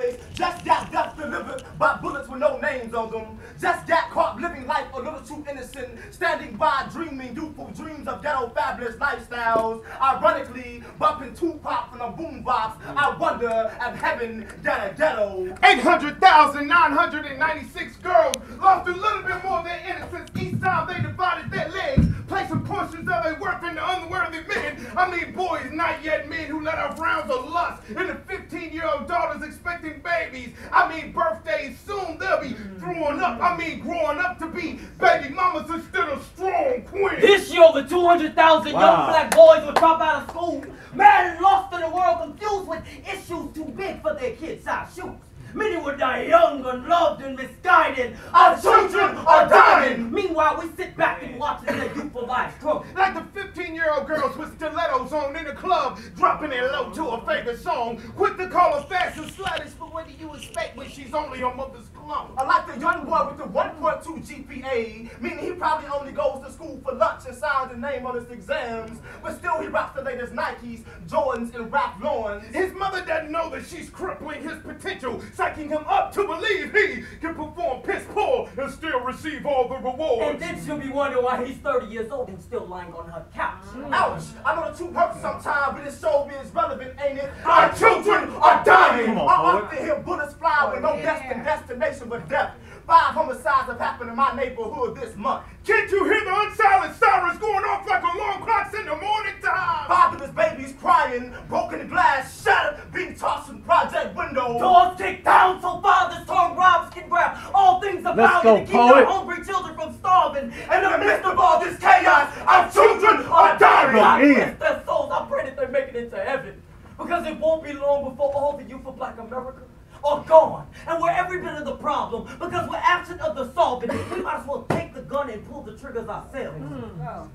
boys just got death delivered by bullets with no names on them. Just got caught living life a little too innocent, standing by dreaming youthful dreams of ghetto fabulous lifestyles. Ironically, bumping Tupac from a boombox, I wonder if heaven got a ghetto. 800,996 girls lost a little bit more of their innocence each time they divided their legs, placing portions of their worth in the unworthy men. I mean boys, not yet men, who let off rounds of lust, and the 15-year-old daughters expecting babies. I mean birthdays soon, they'll be growing up to be baby mamas instead of strong queens. This year, over 200,000 young black boys will drop out of school, mad and lost in the world, confused with issues too big for their kids-size shoes. Many will die young, unloved, and misguided. Our children are dying. Meanwhile, we sit back and watch as their youthful lives grow. Like the 15-year-old girls with stilettos on in the club, dropping it low to her favorite song. Quick to call her fast and sluttish, but what do you expect when she's only her mother's clone? I like the young boy with the 1.2 GPA, meaning he probably only goes to school for lunch and signs his name on his exams, but still he rocks the latest Nikes, Jordans, and Ralph Lauren. His mother doesn't know that she's crippling his potential, psyching him up to believe he can perform piss poor and still receive all the rewards. And then she'll be wondering why he's 30 years old and still lying on her couch. Ouch! I know the truth hurts sometimes, but this show is relevant, ain't it? Our children are dying! I often hear bullets fly with no destination but death. 5 homicides have happened in my neighborhood this month. Can't you hear the unsilent sirens going off like alarm clocks in the morning time? 5 of his babies crying, broken glass shattered, being tossed from project windows. Doors kicked down so fathers turned robbers can grab all things about to keep their hungry children from starving. In the midst of all this chaos, our children are dying. I bless their souls. I pray that they make it into heaven, because it won't be long before all the youth of Black America are gone, and we're every bit of the problem because we're absent of the solving. We might as well take the gun and pull the triggers ourselves.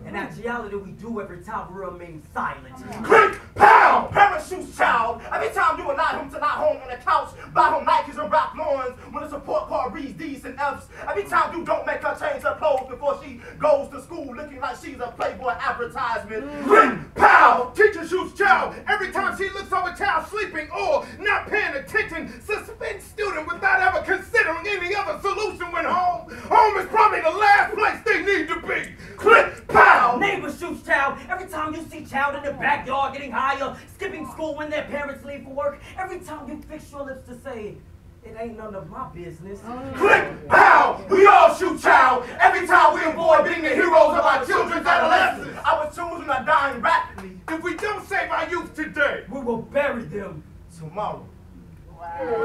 In actuality, we do every time we remain silent. Click, pow! Parachute child. Every time you allow him to lie home on the couch, buy him Nikes and Ralph Lauren's when the support card reads D's and F's. Every time you don't make her change her clothes before she goes to school looking like she's a Playboy advertisement. Click, pow! Teacher shoots child every time she looks over child sleeping or not paying attention. Suspend student without ever considering any other solution when home. Home is probably the last place they need to be. Click, pow! Neighbor shoots child every time you see child in the backyard getting higher, skipping school when their parents leave for work. Every time you fix your lips to say, it ain't none of my business. Click, pow! We all shoot child every time we avoid being the heroes of our children's adolescence. Our children are dying rapidly. If we don't save our youth today, we will bury them tomorrow. Wow.